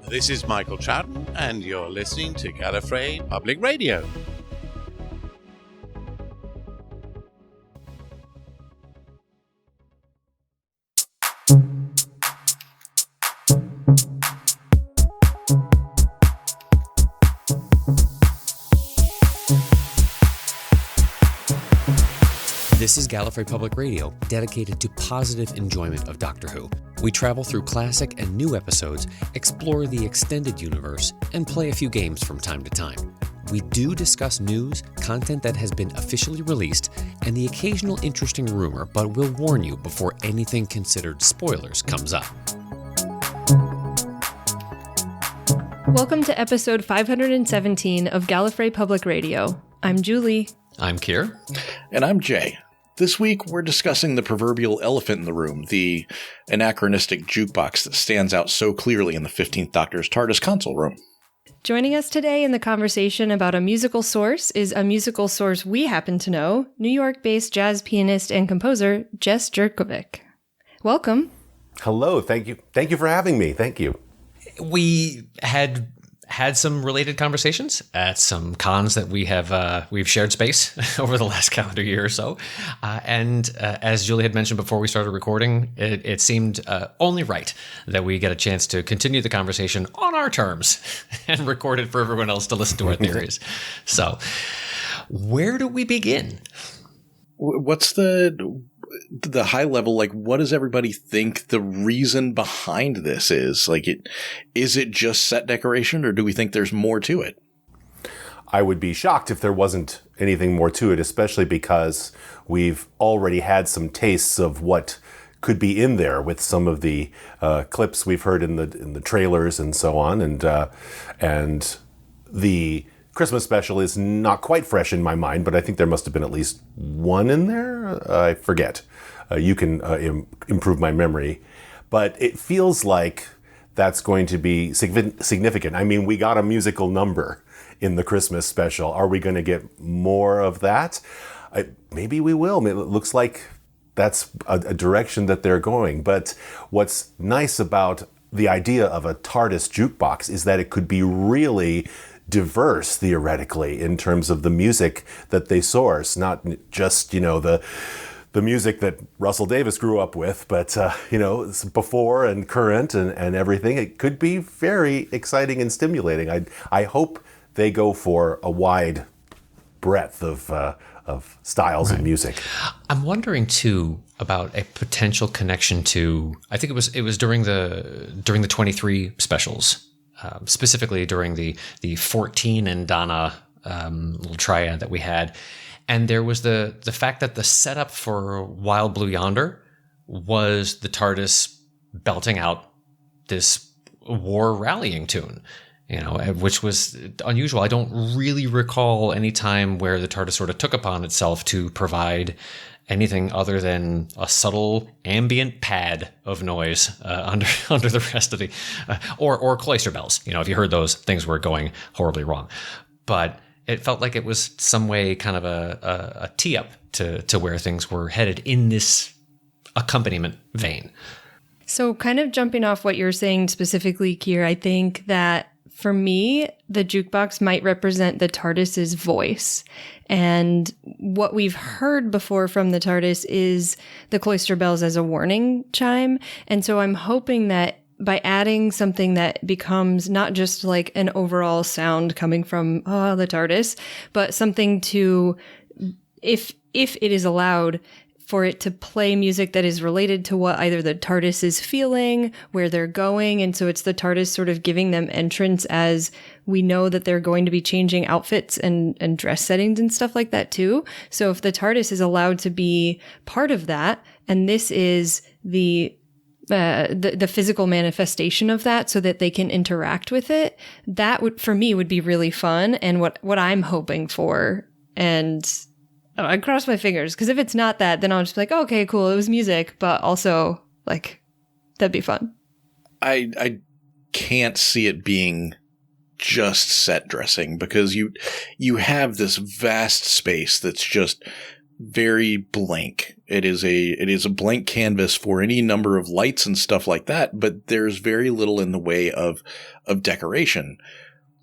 This is Michael Chowden, and you're listening to Gallifrey Public Radio. This is Gallifrey Public Radio, dedicated to positive enjoyment of Doctor Who. We travel through classic and new episodes, explore the extended universe, and play a few games from time to time. We do discuss news, content that has been officially released, and the occasional interesting rumor, but we'll warn you before anything considered spoilers comes up. Welcome to episode 517 of Gallifrey Public Radio. I'm Julie. I'm Kier. And I'm Jay. This week, we're discussing the proverbial elephant in the room, the anachronistic jukebox that stands out so clearly in the 15th Doctor's TARDIS console room. Joining us today in the conversation about a musical source is a musical source we happen to know, New York-based jazz pianist and composer Jess Jurkovic. Welcome. Hello. Thank you. Thank you for having me. Thank you. We had some related conversations at some cons that we've shared space over the last calendar year or so. And as Julie had mentioned before we started recording, it seemed only right that we get a chance to continue the conversation on our terms and record it for everyone else to listen to our theories. So where do we begin? What's the high level, like, what does everybody think the reason behind this is? Like, is it just set decoration, or do we think there's more to it? I would be shocked if there wasn't anything more to it, especially because we've already had some tastes of what could be in there with some of the clips we've heard in the trailers and so on, and the Christmas special is not quite fresh in my mind, but I think there must have been at least one in there. I forget. You can improve my memory. But it feels like that's going to be significant. I mean, we got a musical number in the Christmas special. Are we going to get more of that? Maybe we will. It looks like that's a direction that they're going. But what's nice about the idea of a TARDIS jukebox is that it could be really diverse, theoretically, in terms of the music that they source, not just, the music that Russell Davis grew up with, but, before and current and everything. It could be very exciting and stimulating. I hope they go for a wide breadth of styles of music. I'm wondering too about a potential connection to, I think it was during the 23 specials. Specifically during the 14 and Donna little triad that we had. And there was the fact that the setup for Wild Blue Yonder was the TARDIS belting out this war rallying tune, which was unusual. I don't really recall any time where the TARDIS sort of took upon itself to provide anything other than a subtle ambient pad of noise under the rest of the, or cloister bells. If you heard those, things were going horribly wrong. But it felt like it was some way kind of a tee up to where things were headed in this accompaniment vein. So kind of jumping off what you're saying specifically, Kier, I think that for me, the jukebox might represent the TARDIS's voice. And what we've heard before from the TARDIS is the cloister bells as a warning chime. And so I'm hoping that by adding something that becomes not just like an overall sound coming from the TARDIS, but something to, if it is allowed, for it to play music that is related to what either the TARDIS is feeling, where they're going. And so it's the TARDIS sort of giving them entrance as we know that they're going to be changing outfits and dress settings and stuff like that too. So if the TARDIS is allowed to be part of that, and this is the physical manifestation of that so that they can interact with it, that would, for me, would be really fun and what I'm hoping for. And I cross my fingers, because if it's not that, then I'll just be like, oh, okay, cool, it was music, but also, like, that'd be fun. I can't see it being just set dressing, because you have this vast space that's just very blank. It is a blank canvas for any number of lights and stuff like that, but there's very little in the way of decoration.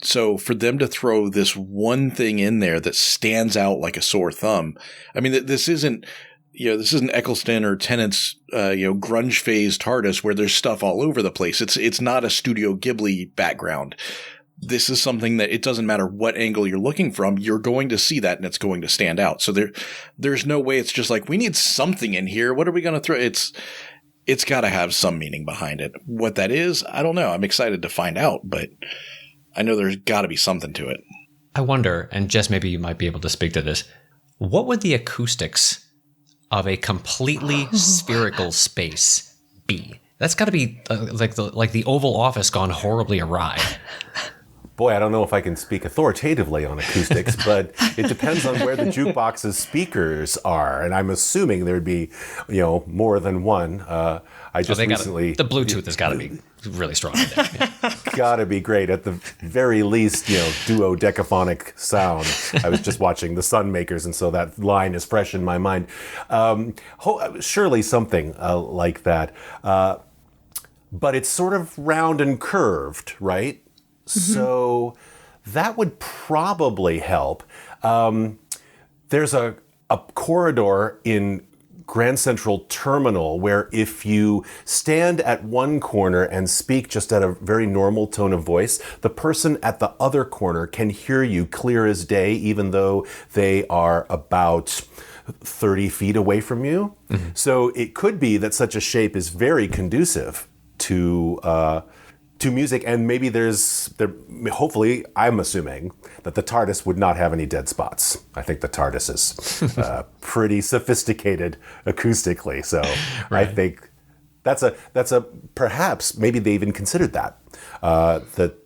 So for them to throw this one thing in there that stands out like a sore thumb, I mean, this isn't Eccleston or Tennant's, grunge phase TARDIS where there's stuff all over the place. It's not a Studio Ghibli background. This is something that it doesn't matter what angle you're looking from, you're going to see that and it's going to stand out. So there's no way it's just like, we need something in here. What are we going to throw? It's got to have some meaning behind it. What that is, I don't know. I'm excited to find out, but I know there's got to be something to it. I wonder, and Jess, maybe you might be able to speak to this. What would the acoustics of a completely spherical space be? That's got to be like the Oval Office gone horribly awry. Boy, I don't know if I can speak authoritatively on acoustics, but it depends on where the jukebox's speakers are, and I'm assuming there'd be, more than one. The Bluetooth has got to be really strong in there. Yeah. Got to be great. At the very least, duodecaphonic sound. I was just watching The Sunmakers, and so that line is fresh in my mind. Surely something like that. But it's sort of round and curved, right? Mm-hmm. So that would probably help. There's a corridor in Grand Central Terminal where if you stand at one corner and speak just at a very normal tone of voice, the person at the other corner can hear you clear as day, even though they are about 30 feet away from you. Mm-hmm. So it could be that such a shape is very conducive to music, and maybe hopefully, I'm assuming that the TARDIS would not have any dead spots. I think the TARDIS is pretty sophisticated acoustically, so right. I think that's a perhaps maybe they even considered that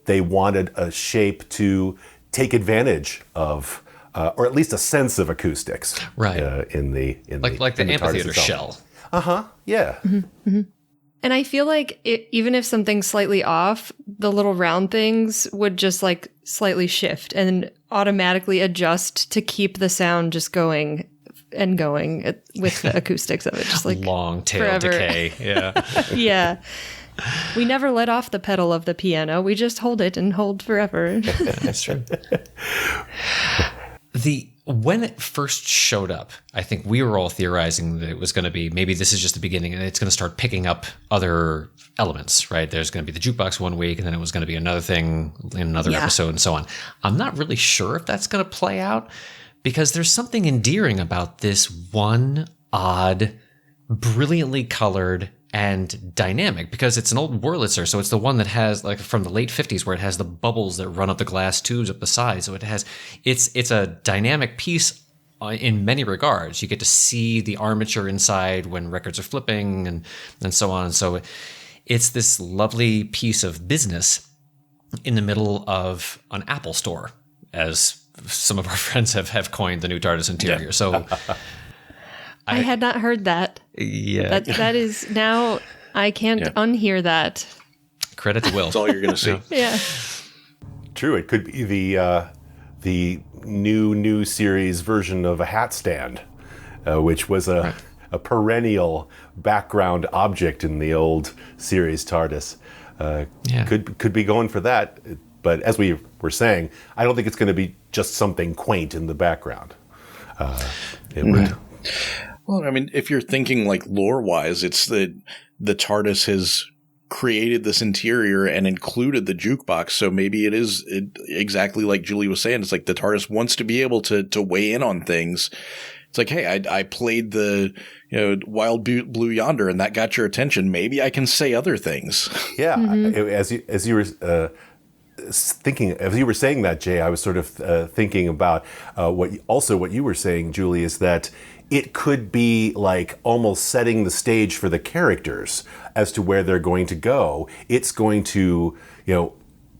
they wanted a shape to take advantage of, or at least a sense of acoustics, right? In the amphitheater shell. Yeah. Mm-hmm. Mm-hmm. And I feel like even if something's slightly off, the little round things would just like slightly shift and automatically adjust to keep the sound just going and going with the acoustics of it. Just like long tail forever. Decay. Yeah. Yeah. We never let off the pedal of the piano. We just hold it and hold forever. That's true. When it first showed up, I think we were all theorizing that it was going to be, maybe this is just the beginning and it's going to start picking up other elements, right? There's going to be the jukebox one week and then it was going to be another thing in another episode and so on. I'm not really sure if that's going to play out because there's something endearing about this one odd, brilliantly colored and dynamic, because it's an old Wurlitzer, so it's the one that has, like, from the late 50s, where it has the bubbles that run up the glass tubes up the side. So it's a dynamic piece in many regards. You get to see the armature inside when records are flipping and so on. So it's this lovely piece of business in the middle of an Apple store, as some of our friends have coined the new TARDIS interior. Yeah. So I had not heard that. Yeah. That is now, I can't unhear that. Credit to Will. That's all you're going to see. Yeah. True. It could be the new series version of a hat stand, which was a perennial background object in the old series TARDIS. Could be going for that. But as we were saying, I don't think it's going to be just something quaint in the background. It would. Well, I mean, if you're thinking like lore-wise, it's the TARDIS has created this interior and included the jukebox, so maybe it is exactly like Julie was saying. It's like the TARDIS wants to be able to weigh in on things. It's like, hey, I played the Wild Blue Yonder, and that got your attention. Maybe I can say other things. Yeah, as you were thinking, as you were saying that, Jay, I was sort of thinking about what you were saying, Julie, is that it could be like almost setting the stage for the characters as to where they're going to go. It's going to,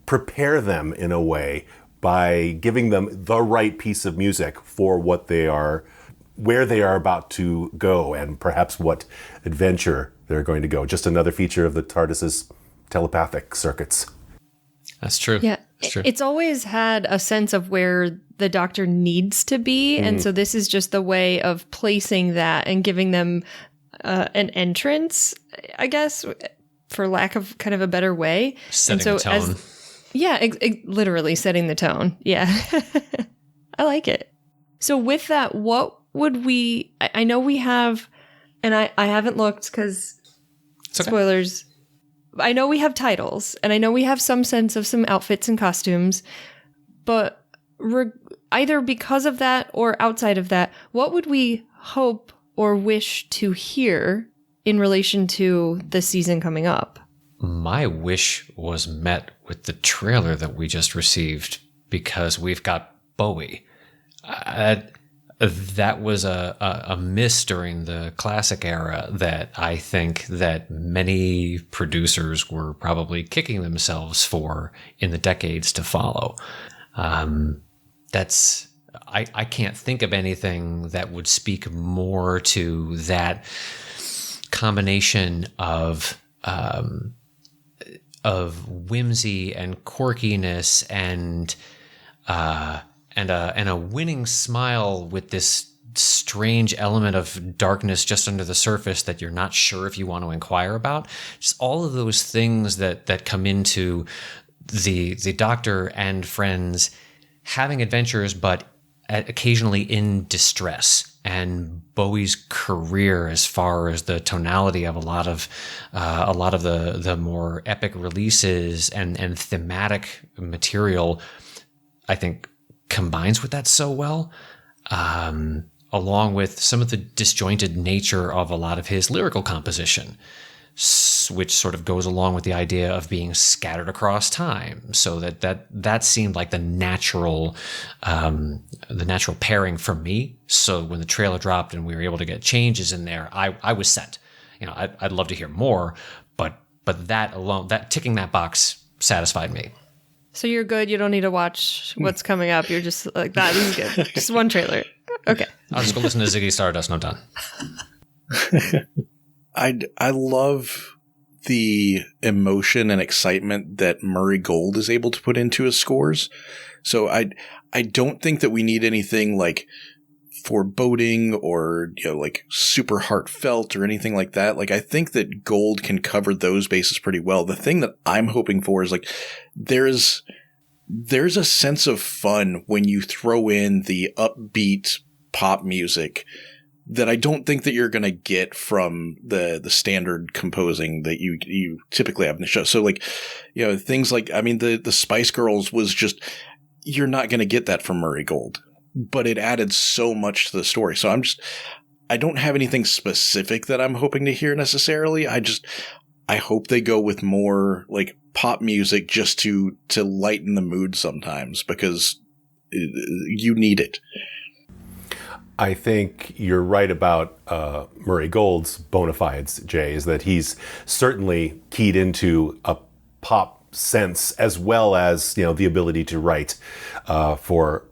prepare them in a way by giving them the right piece of music for what they are, where they are about to go, and perhaps what adventure they're going to go. Just another feature of the TARDIS's telepathic circuits. That's true. Yeah. it's always had a sense of where the Doctor needs to be. And so this is just the way of placing that and giving them an entrance, I guess, for lack of kind of a better way. Setting the tone. Literally setting the tone. Yeah. I like it. So with that, what would I know we have, and I haven't looked because spoilers. I know we have titles, and I know we have some sense of some outfits and costumes, but either because of that or outside of that, what would we hope or wish to hear in relation to the season coming up? My wish was met with the trailer that we just received, because we've got Bowie. That was a miss during the classic era that I think that many producers were probably kicking themselves for in the decades to follow. I can't think of anything that would speak more to that combination of whimsy and quirkiness and a winning smile with this strange element of darkness just under the surface that you're not sure if you want to inquire about. Just all of those things that come into the Doctor and friends having adventures, but occasionally in distress. And Bowie's career, as far as the tonality of a lot of the more epic releases and thematic material, I think combines with that so well, along with some of the disjointed nature of a lot of his lyrical composition, which sort of goes along with the idea of being scattered across time. So that seemed like the natural pairing for me. So when the trailer dropped and we were able to get changes in there, I was set. I'd love to hear more, but that alone, that ticking that box satisfied me. So you're good. You don't need to watch what's coming up. You're just like, that is good. Just one trailer. Okay. I'll just go listen to Ziggy Stardust and I'm done. I love the emotion and excitement that Murray Gold is able to put into his scores. So I don't think that we need anything like foreboding or, like super heartfelt or anything like that. Like, I think that Gold can cover those bases pretty well. The thing that I'm hoping for is like, there's a sense of fun when you throw in the upbeat pop music that I don't think that you're going to get from the standard composing that you typically have in the show. So like, things like, I mean, the Spice Girls was just, you're not going to get that from Murray Gold, but it added so much to the story. So I don't have anything specific that I'm hoping to hear necessarily. I hope they go with more like pop music just to lighten the mood sometimes, because you need it. I think you're right about Murray Gold's bona fides, Jay, is that he's certainly keyed into a pop sense as well as, the ability to write for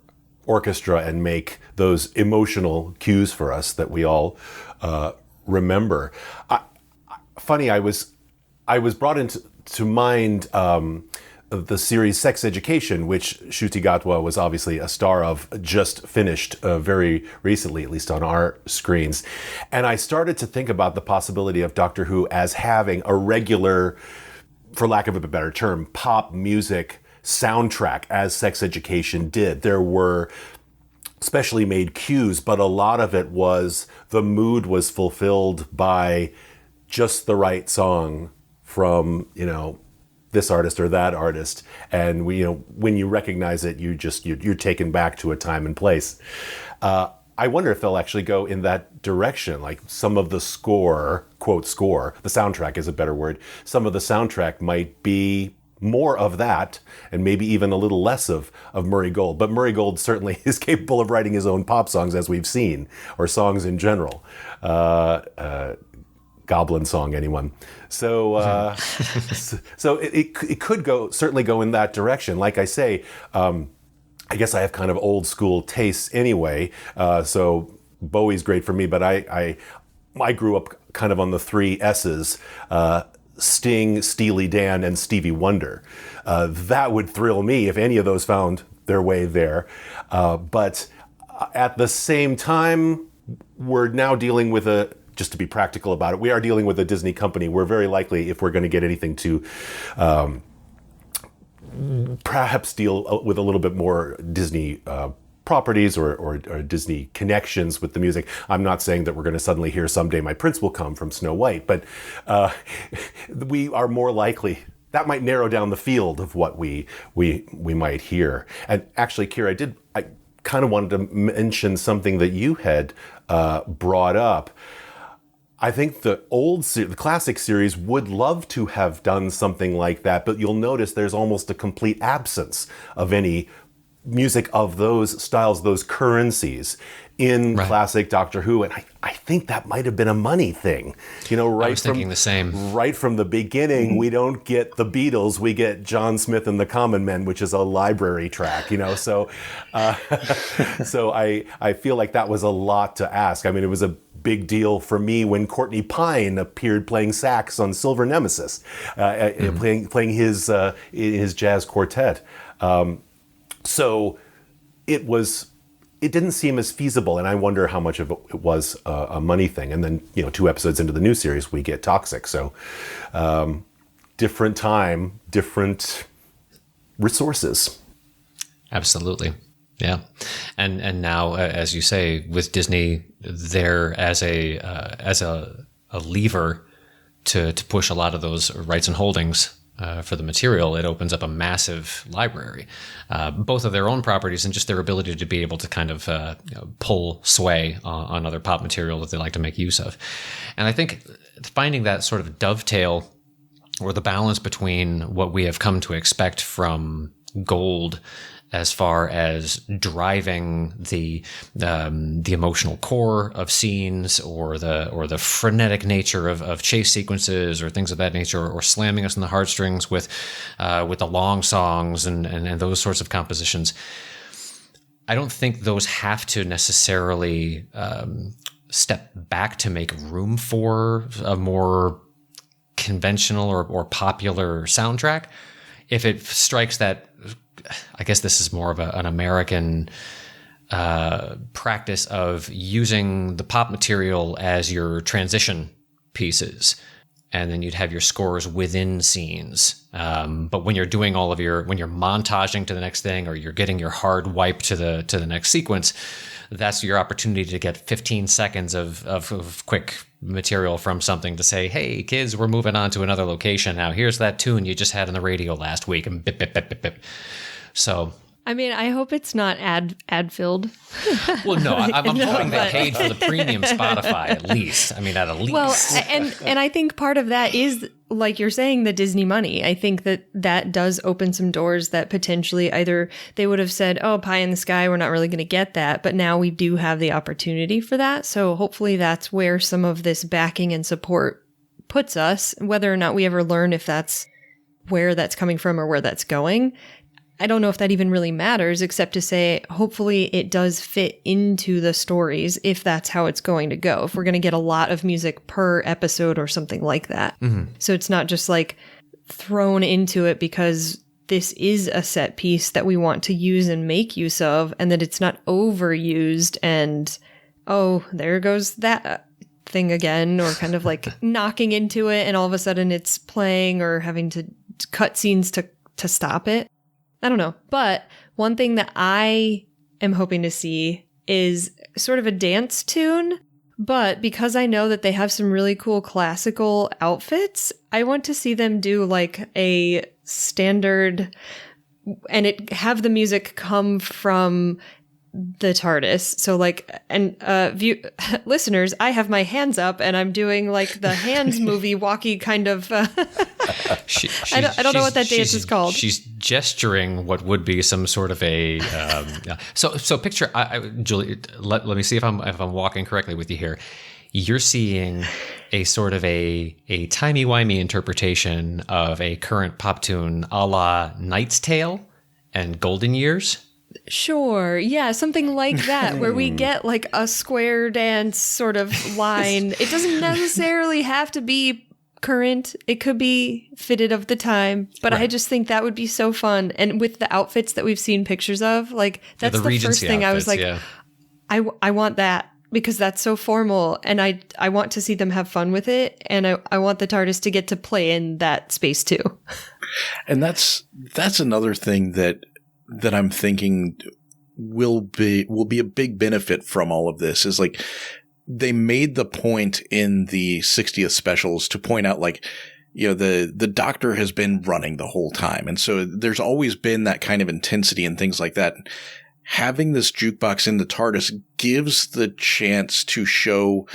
orchestra and make those emotional cues for us that we all remember. Funny, I was brought into mind the series Sex Education, which Ncuti Gatwa was obviously a star of, just finished very recently, at least on our screens. And I started to think about the possibility of Doctor Who as having a regular, for lack of a better term, pop music soundtrack, as Sex Education did. There were specially made cues, but a lot of it was, the mood was fulfilled by just the right song from, this artist or that artist, and when you recognize it, you're taken back to a time and place. I wonder if they'll actually go in that direction, like some of the score, quote score, the soundtrack is a better word, some of the soundtrack might be more of that, and maybe even a little less of Murray Gold. But Murray Gold certainly is capable of writing his own pop songs, as we've seen, or songs in general. Goblin song, anyone? So, so it could certainly go in that direction. Like I say, I guess I have kind of old school tastes anyway. So Bowie's great for me, but I grew up kind of on the three S's: Sting, Steely Dan, and Stevie Wonder. That would thrill me if any of those found their way there. But at the same time, we're now dealing with just to be practical about it, we are dealing with a Disney company. We're very likely, if we're going to get anything to perhaps deal with a little bit more Disney properties or Disney connections with the music. I'm not saying that we're going to suddenly hear Someday My Prince Will Come from Snow White, but we are more likely. That might narrow down the field of what we might hear. And actually, Kira, I kind of wanted to mention something that you had brought up. I think the classic series would love to have done something like that, but you'll notice there's almost a complete absence of any music of those styles, those currencies in classic Doctor Who. And I think that might have been a money thing. You know, I was thinking the same. Right from the beginning, we don't get the Beatles, we get John Smith and the Common Men, which is a library track, you know. So so I feel like that was a lot to ask. I mean, it was a big deal for me when Courtney Pine appeared playing sax on Silver Nemesis, playing his jazz quartet. So it didn't seem as feasible, and I wonder how much of it was a money thing. And then, 2 episodes into the new series, we get Toxic. So different time, different resources. Absolutely. Yeah. And now, as you say, with Disney there as a lever to push a lot of those rights and holdings for the material, it opens up a massive library, both of their own properties and just their ability to be able to kind of pull sway on other pop material that they like to make use of. And I think finding that sort of dovetail or the balance between what we have come to expect from Gold as far as driving the emotional core of scenes or the frenetic nature of chase sequences or things of that nature, or slamming us in the heartstrings with the long songs and those sorts of compositions. I don't think those have to necessarily step back to make room for a more conventional or popular soundtrack. If it strikes that, I guess this is more of an American practice of using the pop material as your transition pieces, and then you'd have your scores within scenes. But when you're doing when you're montaging to the next thing, or you're getting your hard wipe to the next sequence, that's your opportunity to get 15 seconds of quick material from something to say, hey, kids, we're moving on to another location now. Here's that tune you just had on the radio last week, and bip, bip, bip, bip, bip. So, I mean, I hope it's not ad filled. Well, no, I'm hoping they paid for the premium Spotify at least. I mean, at least. Well, and I think part of that is, like you're saying, the Disney money. I think that does open some doors that potentially either they would have said, oh, pie in the sky, we're not really going to get that. But now we do have the opportunity for that. So hopefully that's where some of this backing and support puts us, whether or not we ever learn if that's where that's coming from or where that's going. I don't know if that even really matters, except to say, hopefully it does fit into the stories if that's how it's going to go. If we're going to get a lot of music per episode or something like that. Mm-hmm. So it's not just like thrown into it because this is a set piece that we want to use and make use of, and that it's not overused and, oh, there goes that thing again, or kind of like knocking into it and all of a sudden it's playing, or having to cut scenes to stop it. I don't know. But one thing that I am hoping to see is sort of a dance tune. But because I know that they have some really cool classical outfits, I want to see them do like a standard, and have the music come from the TARDIS. So like, and listeners, I have my hands up and I'm doing like the hands movie walkie kind of. I don't know what that dance is called. She's gesturing what would be some sort of a. So picture, Julie. Let me see if I'm walking correctly with you here. You're seeing a sort of a timey-wimey interpretation of a current pop tune, a la Knight's Tale and Golden Years. Sure. Yeah, something like that, where we get like a square dance sort of line. It doesn't necessarily have to be current. It could be fitted of the time, but I just think that would be so fun. And with the outfits that we've seen pictures of, like that's the first thing I was like, I want that, because that's so formal, and I want to see them have fun with it, and I want the TARDIS to get to play in that space too. And that's another thing that I'm thinking will be a big benefit from all of this, is like they made the point in the 60th specials to point out, like, you know, the Doctor has been running the whole time. And so there's always been that kind of intensity and things like that. Having this jukebox in the TARDIS gives the chance to show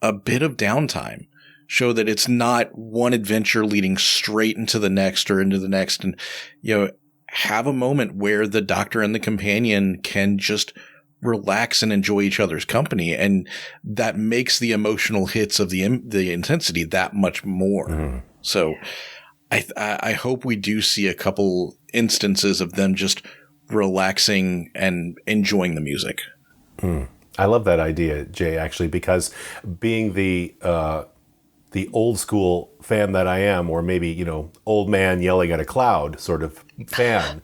a bit of downtime, show that it's not one adventure leading straight into the next or into the next. And, you know, have a moment where the Doctor and the companion can just relax and enjoy each other's company. And that makes the emotional hits of the intensity that much more. Mm-hmm. So I hope we do see a couple instances of them just relaxing and enjoying the music. I love that idea, Jay, actually, because being the old school fan that I am, or maybe, you know, old man yelling at a cloud sort of fan,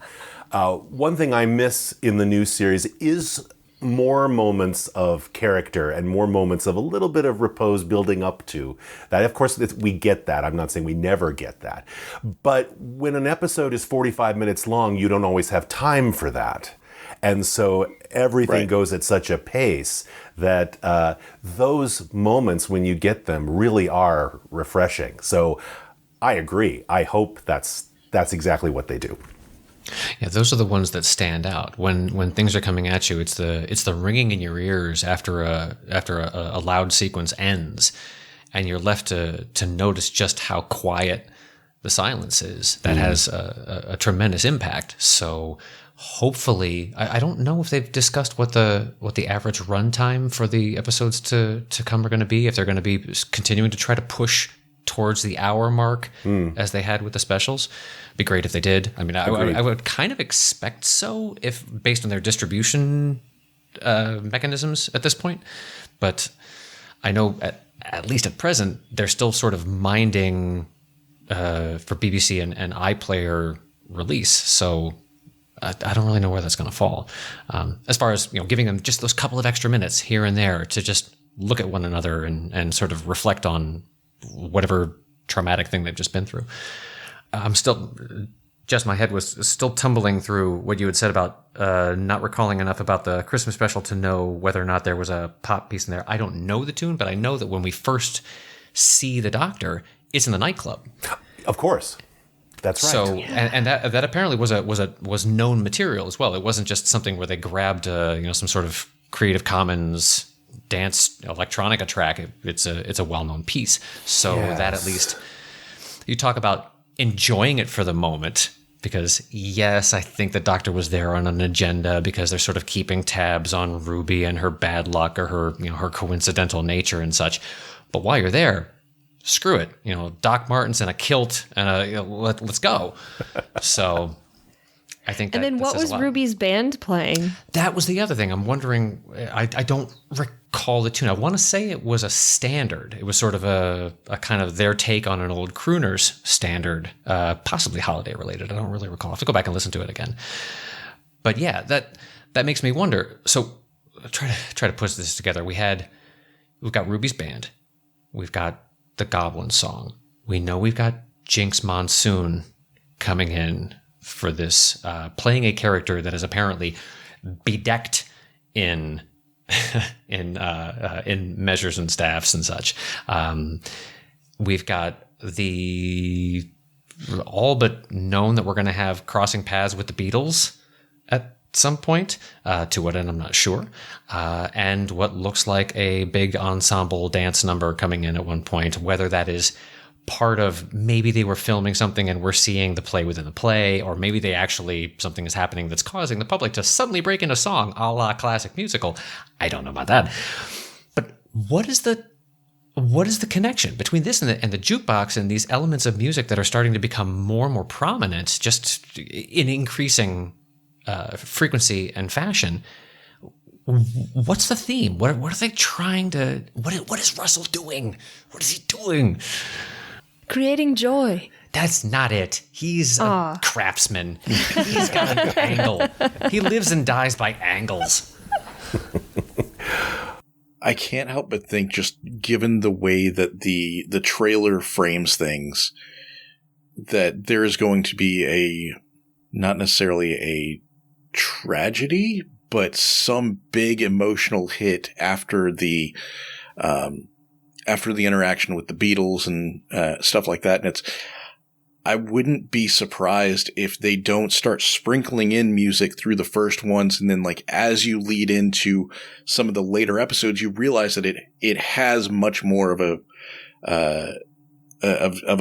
one thing I miss in the new series is more moments of character and more moments of a little bit of repose building up to that. Of course, we get that. I'm not saying we never get that. But when an episode is 45 minutes long, you don't always have time for that. And so everything goes at such a pace that those moments, when you get them, really are refreshing. So I agree. I hope that's exactly what they do. Yeah, those are the ones that stand out when things are coming at you. It's the ringing in your ears after a loud sequence ends, and you're left to notice just how quiet the silence is. That has a tremendous impact. So hopefully, I don't know if they've discussed what the average runtime for the episodes to come are going to be. If they're going to be continuing to try to push towards the hour mark as they had with the specials. Be great if they did. I mean, I would kind of expect so, if based on their distribution mechanisms at this point. But I know at least at present, they're still sort of minding for BBC and iPlayer release. So I don't really know where that's going to fall. As far as, you know, giving them just those couple of extra minutes here and there to just look at one another and sort of reflect on whatever traumatic thing they've just been through. I'm still, Jess, my head was still tumbling through what you had said about not recalling enough about the Christmas special to know whether or not there was a pop piece in there. I don't know the tune, but I know that when we first see the Doctor, it's in the nightclub. Of course. That's right. So, and that apparently was known material as well. It wasn't just something where they grabbed some sort of Creative Commons dance electronica track. It's a well-known piece. So that at least, you talk about enjoying it for the moment, because yes, I think the Doctor was there on an agenda because they're sort of keeping tabs on Ruby and her bad luck or her coincidental nature and such. But while you're there, screw it. You know, Doc Martens in a kilt and let's go. So I think and then what was Ruby's band playing? That was the other thing. I'm wondering, I don't recall the tune. I want to say it was a standard. It was sort of a kind of their take on an old crooner's standard, possibly holiday related. I don't really recall. I have to go back and listen to it again. But yeah, that makes me wonder. So try to put this together. We've got Ruby's band. We've got the Goblin song. We know we've got Jinx Monsoon coming in for this, playing a character that is apparently bedecked in measures and staffs and such. We've got the all but known that we're going to have crossing paths with the Beatles at some point. To what end, I'm not sure. And what looks like a big ensemble dance number coming in at one point, whether that is part of maybe they were filming something and we're seeing the play within the play, or maybe something is happening that's causing the public to suddenly break into song a la classic musical. I don't know about that. But what is the connection between this and the jukebox and these elements of music that are starting to become more and more prominent just in increasing frequency and fashion? What's the theme? What are they trying to? What is Russell doing? What is he doing? creating joy. That's not it. He's a craftsman. He's got an angle. He lives and dies by angles. I can't help but think, just given the way that the trailer frames things, that there is going to be not necessarily a tragedy, but some big emotional hit after the interaction with the Beatles and stuff like that. And I wouldn't be surprised if they don't start sprinkling in music through the first ones, and then like as you lead into some of the later episodes, you realize that it has much more of a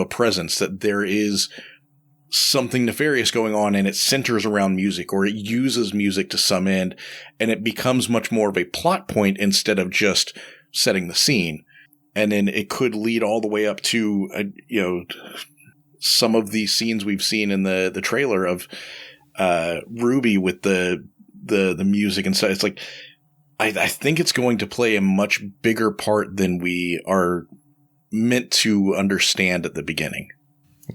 presence, that there is something nefarious going on, and it centers around music, or it uses music to some end, and it becomes much more of a plot point instead of just setting the scene. And then it could lead all the way up to some of these scenes we've seen in the trailer of Ruby with the music and stuff. It's like I think it's going to play a much bigger part than we are meant to understand at the beginning.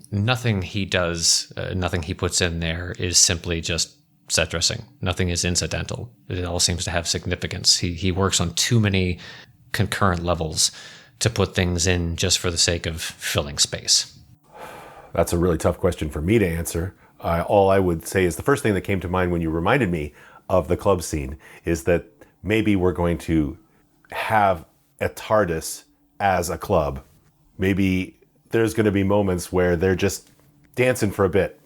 Nothing he does, nothing he puts in there is simply just set dressing. Nothing is incidental. It all seems to have significance. He works on too many concurrent levels to put things in just for the sake of filling space. That's a really tough question for me to answer. All I would say is the first thing that came to mind when you reminded me of the club scene is that maybe we're going to have a TARDIS as a club. Maybe there's going to be moments where they're just dancing for a bit.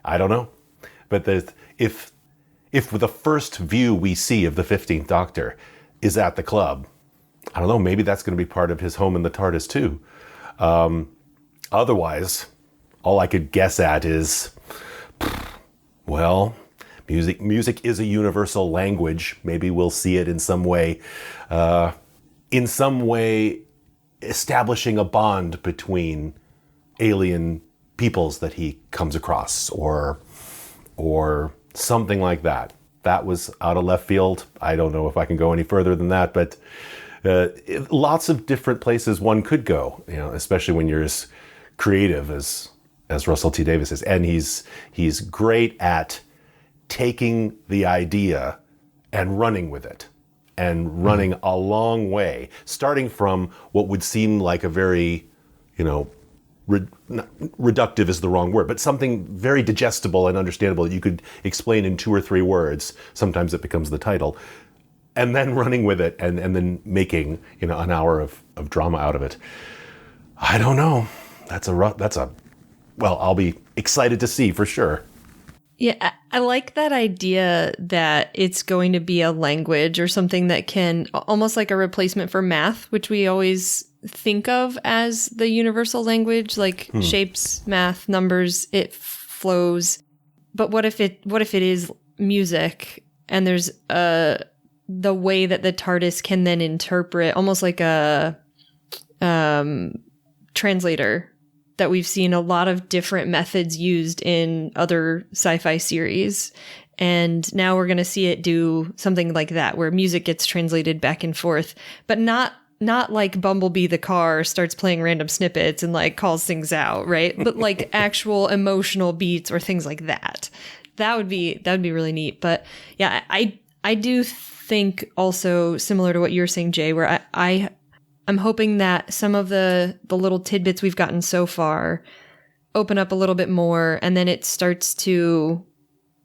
I don't know. But if the first view we see of the 15th Doctor is at the club, I don't know, maybe that's going to be part of his home in the TARDIS too. Otherwise, all I could guess at is, well, music is a universal language. Maybe we'll see it in some way establishing a bond between alien peoples that he comes across, or something like that. That was out of left field. I don't know if I can go any further than that, but lots of different places one could go, especially when you're as creative as Russell T Davies is. And he's great at taking the idea and running with it, and running a long way, starting from what would seem like a very, reductive is the wrong word, but something very digestible and understandable that you could explain in 2 or 3 words. Sometimes it becomes the title. And then running with it and then making, an hour of drama out of it. I don't know. I'll be excited to see for sure. Yeah, I like that idea that it's going to be a language or something that can, almost like a replacement for math, which we always think of as the universal language, like shapes, math, numbers, it flows. But what if it is music, and there's the way that the TARDIS can then interpret, almost like a translator, that we've seen a lot of different methods used in other sci-fi series. And now we're going to see it do something like that, where music gets translated back and forth, but not like Bumblebee the car starts playing random snippets and like calls things out, right? But like actual emotional beats or things like that. That would be really neat. But yeah, I do think also similar to what you're saying, Jay, where I'm hoping that some of the little tidbits we've gotten so far open up a little bit more, and then it starts to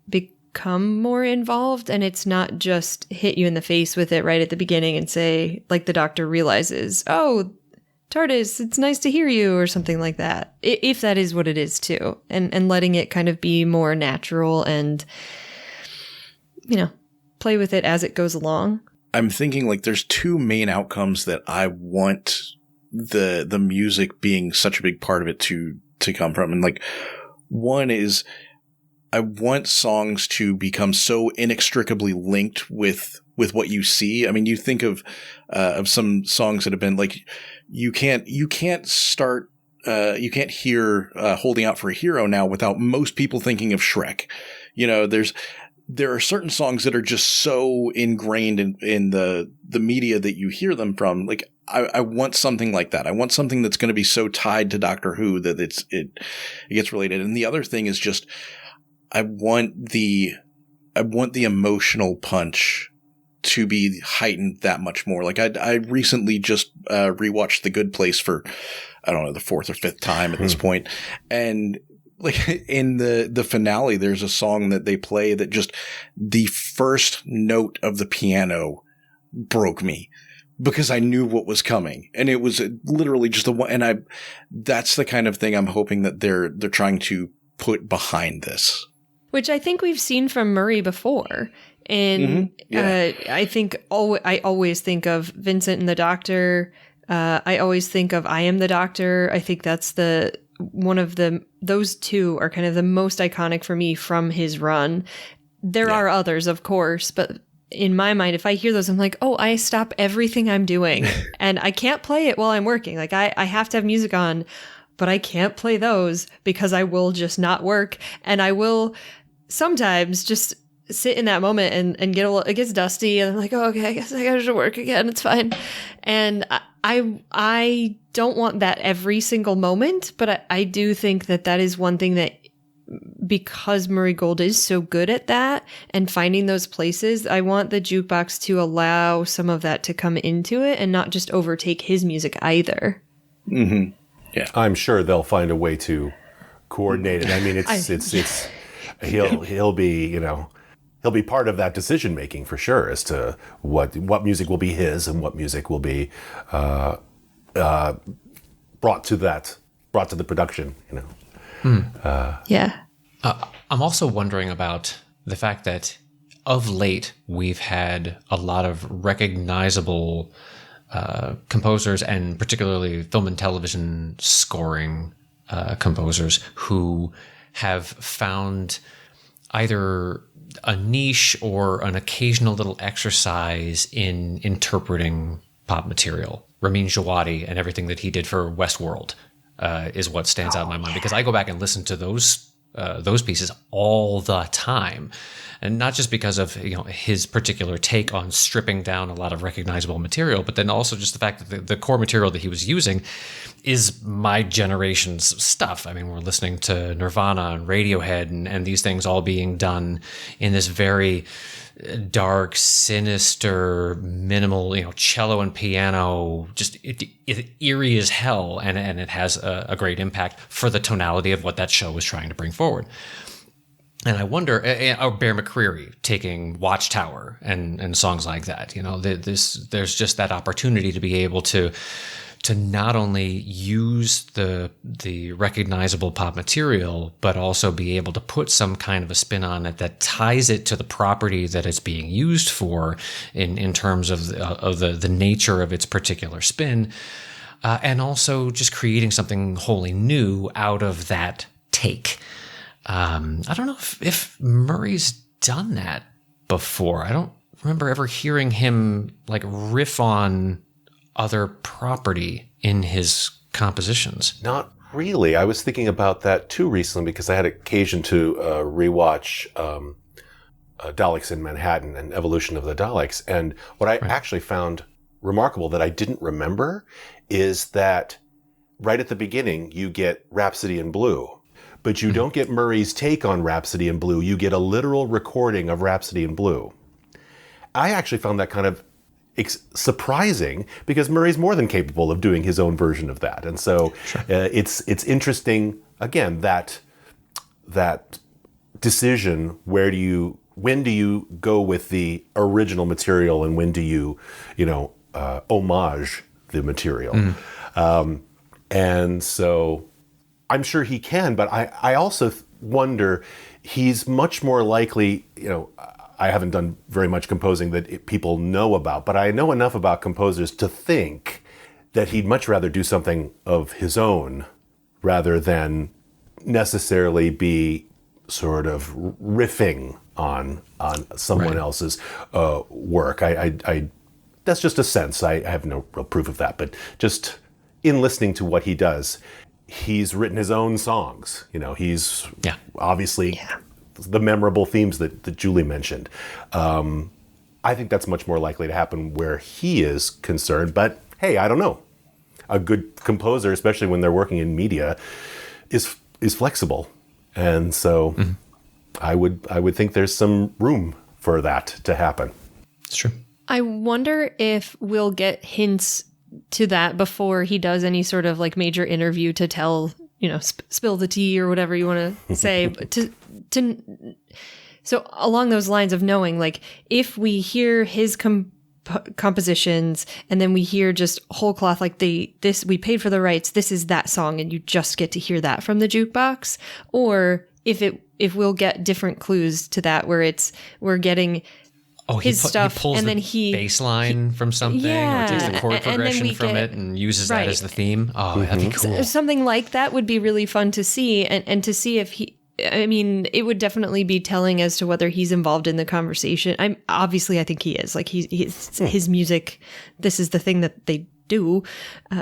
become more involved, and it's not just hit you in the face with it right at the beginning and say, like the Doctor realizes, oh, TARDIS, it's nice to hear you, or something like that. If that is what it is too, and letting it kind of be more natural and, play with it as it goes along. I'm thinking like there's 2 main outcomes that I want the music being such a big part of it to come from. And like, one is I want songs to become so inextricably linked with what you see. I mean, you think of some songs that have been like, you can't hear Holding Out for a Hero now without most people thinking of Shrek. There are certain songs that are just so ingrained in the media that you hear them from. Like, I want something like that. I want something that's going to be so tied to Doctor Who that it gets related. And the other thing is just, I want the emotional punch to be heightened that much more. Like I recently just rewatched The Good Place for, I don't know, the fourth or fifth time at this point. And like in the finale, there's a song that they play that just the first note of the piano broke me because I knew what was coming. And it was literally just the one. And that's the kind of thing I'm hoping that they're trying to put behind this. Which I think we've seen from Murray before. And I think I always think of Vincent and the Doctor. I always think of I Am the Doctor. I think that's those two are kind of the most iconic for me from his run. There are others, of course, but in my mind, if I hear those, I'm like, oh, I stop everything I'm doing and I can't play it while I'm working. Like I have to have music on, but I can't play those because I will just not work. And I will sometimes just sit in that moment and it gets dusty and I'm like, oh, okay, I guess I gotta work again. It's fine. And I don't want that every single moment, but I do think that is one thing that, because Murray Gold is so good at that and finding those places, I want the jukebox to allow some of that to come into it and not just overtake his music either. Mm-hmm. Yeah, I'm sure they'll find a way to coordinate it. I mean, he'll be part of that decision making for sure as to what music will be his and what music will be brought to the production. I'm also wondering about the fact that of late we've had a lot of recognizable composers, and particularly film and television scoring composers, who have found either a niche or an occasional little exercise in interpreting pop material. Ramin Djawadi and everything that he did for Westworld is what stands out in my mind, because I go back and listen to those pieces all the time, and not just because of his particular take on stripping down a lot of recognizable material, but then also just the fact that the core material that he was using is my generation's stuff. I mean, we're listening to Nirvana and Radiohead and these things all being done in this very dark, sinister, minimal, cello and piano, just eerie as hell, and it has a great impact for the tonality of what that show was trying to bring forward. And I wonder, Bear McCreary taking Watchtower and songs like that, there's just that opportunity to be able to not only use the recognizable pop material, but also be able to put some kind of a spin on it that ties it to the property that it's being used for in terms of the nature of its particular spin, and also just creating something wholly new out of that take. I don't know if Murray's done that before. I don't remember ever hearing him like riff on other property in his compositions. Not really. I was thinking about that too recently because I had occasion to rewatch Daleks in Manhattan and Evolution of the Daleks. And what I actually found remarkable that I didn't remember is that right at the beginning, you get Rhapsody in Blue, but you don't get Murray's take on Rhapsody in Blue. You get a literal recording of Rhapsody in Blue. I actually found that kind of surprising because Murray's more than capable of doing his own version of that. And so it's interesting, again, that decision, when do you go with the original material and when do you homage the material? And so I'm sure he can, but I also wonder, he's much more likely, I haven't done very much composing that people know about, but I know enough about composers to think that he'd much rather do something of his own rather than necessarily be sort of riffing on someone else's work. I that's just a sense. I have no real proof of that, but just in listening to what he does, he's written his own songs. He's obviously the memorable themes that Julie mentioned. I think that's much more likely to happen where he is concerned, but hey, I don't know. A good composer, especially when they're working in media, is flexible. And so I would think there's some room for that to happen. It's true. I wonder if we'll get hints to that before he does any sort of like major interview to tell, spill the tea or whatever you want to say. But so along those lines of knowing, like, if we hear his compositions and then we hear just whole cloth, like we paid for the rights, this is that song, and you just get to hear that from the jukebox, or if we'll get different clues to that where we're getting his stuff, he pulls and the then bass line from something, or takes the chord progression from it and uses that as the theme. Oh, that'd be cool. Something like that would be really fun to see, and to see if it would definitely be telling as to whether he's involved in the conversation. I think he is. Like, his music, this is the thing that they do.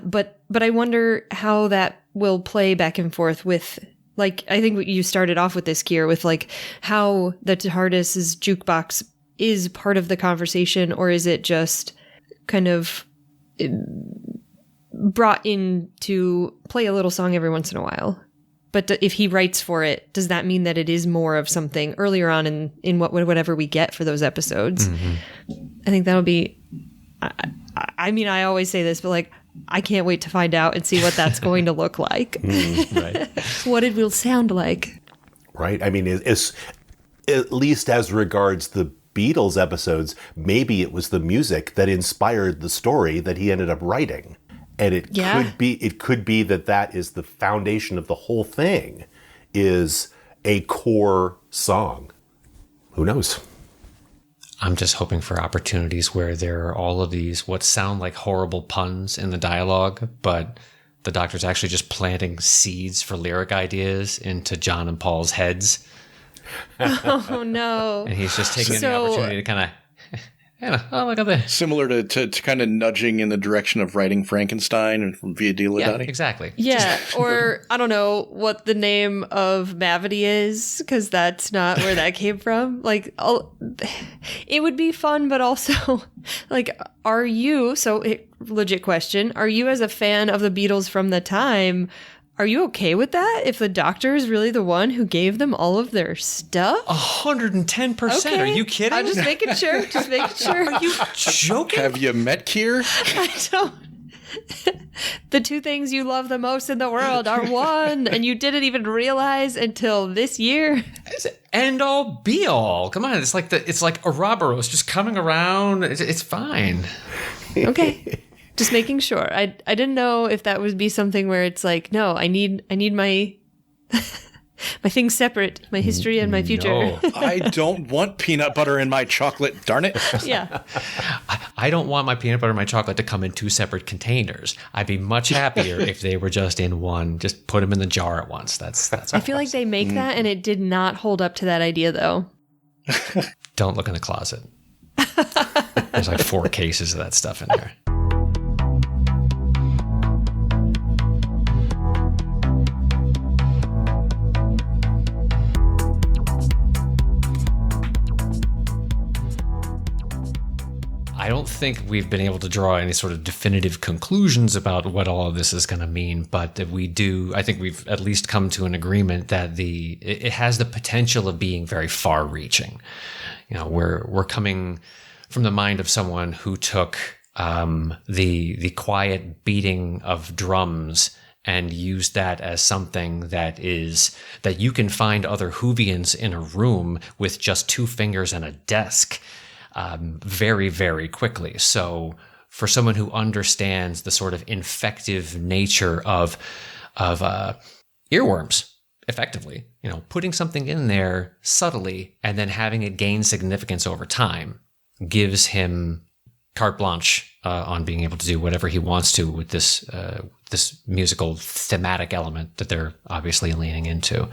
But I wonder how that will play back and forth with, like, I think you started off with this, Kier, with like how the TARDIS's jukebox is part of the conversation, or is it just kind of brought in to play a little song every once in a while? But if he writes for it, does that mean that it is more of something earlier on in whatever we get for those episodes? I think that'll be, I always say this, but like, I can't wait to find out and see what that's going to look like. Right. What it will sound like. Right. I mean, it's, at least as regards the Beatles episodes, maybe it was the music that inspired the story that he ended up writing. And it could be that is the foundation of the whole thing, is a core song. Who knows? I'm just hoping for opportunities where there are all of these what sound like horrible puns in the dialogue, but the Doctor's actually just planting seeds for lyric ideas into John and Paul's heads. Oh, no. And he's just taking the opportunity to kind of, oh, look at this. Similar to kind of nudging in the direction of writing Frankenstein and from Via Dilettante. Yeah, exactly. Yeah, or I don't know what the name of Mavity is, because that's not where that came from. Like, it would be fun, but also, like, legit question, are you as a fan of the Beatles from the time, are you okay with that if the Doctor is really the one who gave them all of their stuff? 110%. Okay. Are you kidding? I'm just making sure. Are you joking? Have you met Kier? I don't. The two things you love the most in the world are one, and you didn't even realize until this year. It's end all be all. Come on, it's like Ouroboros just coming around. It's fine. Okay. Just making sure. I didn't know if that would be something where it's like, no, I need my my things separate, my history and my future. No. I don't want peanut butter in my chocolate, darn it. Yeah. I don't want my peanut butter and my chocolate to come in two separate containers. I'd be much happier if they were just in one. Just put them in the jar at once. That's all. I feel like they make that, and it did not hold up to that idea, though. Don't look in the closet. There's like 4 cases of that stuff in there. I don't think we've been able to draw any sort of definitive conclusions about what all of this is going to mean, but I think we've at least come to an agreement that it has the potential of being very far-reaching. We're coming from the mind of someone who took the quiet beating of drums and used that as something that you can find other Whovians in a room with just 2 fingers and a desk. Very, very quickly. So for someone who understands the sort of infective nature of earworms, effectively, putting something in there subtly and then having it gain significance over time gives him carte blanche on being able to do whatever he wants to with this musical thematic element that they're obviously leaning into.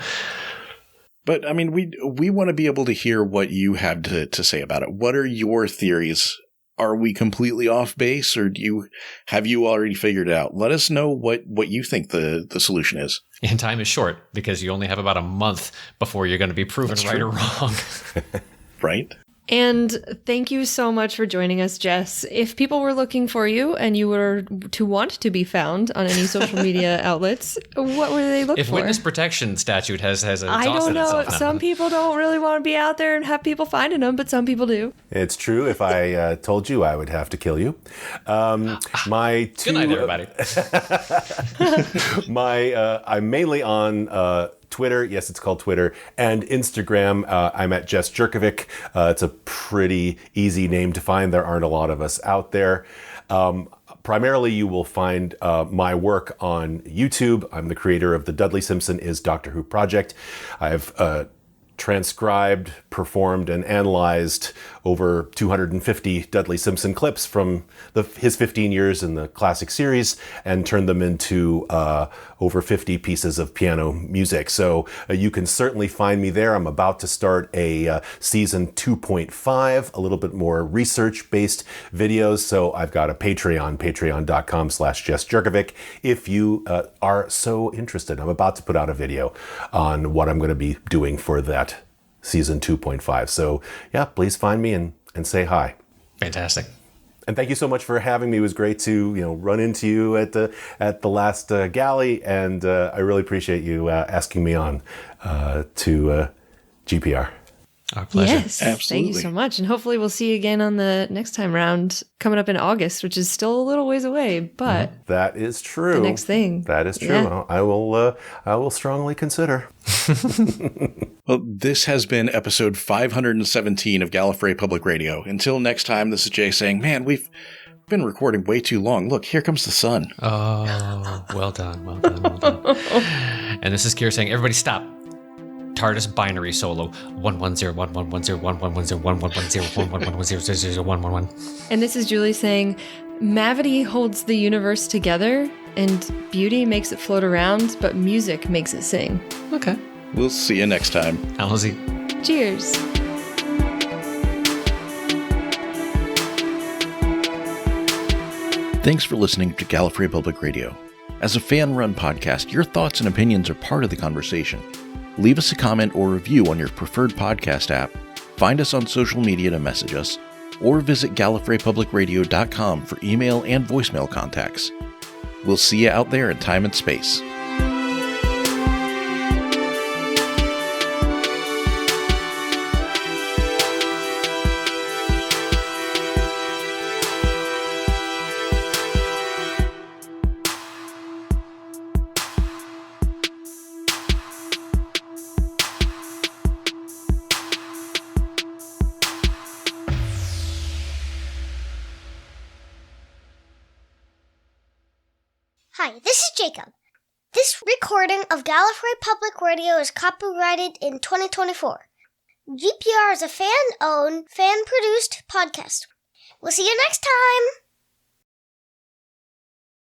But I mean, we want to be able to hear what you have to say about it. What are your theories? Are we completely off base, or have you already figured it out? Let us know what you think the solution is. And time is short because you only have about a month before you're going to be proven right or wrong. Right? And thank you so much for joining us, Jess. If people were looking for you and you were to want to be found on any social media outlets, what would they look for? If witness protection statute has I exhausted don't know. itself now. Some people don't really want to be out there and have people finding them, but some people do. It's true. If I told you, I would have to kill you. My two, Good night, everybody. I'm mainly on Twitter. Yes, it's called Twitter. And Instagram. I'm at Jess Jurkovic. It's a pretty easy name to find. There aren't a lot of us out there. Primarily, you will find my work on YouTube. I'm the creator of the Dudley Simpson is Doctor Who project. I've transcribed, performed, and analyzed over 250 Dudley Simpson clips from his 15 years in the classic series and turned them into over 50 pieces of piano music. So you can certainly find me there. I'm about to start a season 2.5, a little bit more research-based videos. So I've got a Patreon, patreon.com/Jess Jurkovic. If you are so interested, I'm about to put out a video on what I'm going to be doing for that season 2.5. So yeah, please find me and say hi. Fantastic. And thank you so much for having me. It was great to run into you at the last galley, and I really appreciate you asking me on to GPR. Our pleasure. Yes, Absolutely. thank you so much. And hopefully we'll see you again on the next time round coming up in August, which is still a little ways away, but That is true. the next thing. That is true. Yeah. I will strongly consider. Well, this has been episode 517 of Gallifrey Public Radio. Until next time, this is Jay saying, man, we've been recording way too long. Look, here comes the sun. Oh, well done, well done, well done. And this is Kier saying, everybody stop. TARDIS binary solo 110111011101110111011. And this is Julie saying, Mavity holds the universe together and beauty makes it float around, but music makes it sing. Okay. We'll see you next time. Alzi. Cheers. Thanks for listening to Gallifrey Public Radio. As a fan-run podcast, your thoughts and opinions are part of the conversation. Leave us a comment or review on your preferred podcast app, find us on social media to message us, or visit GallifreyPublicRadio.com for email and voicemail contacts. We'll see you out there in time and space. Hi, this is Jacob. This recording of Gallifrey Public Radio is copyrighted in 2024. GPR is a fan-owned, fan-produced podcast. We'll see you next time!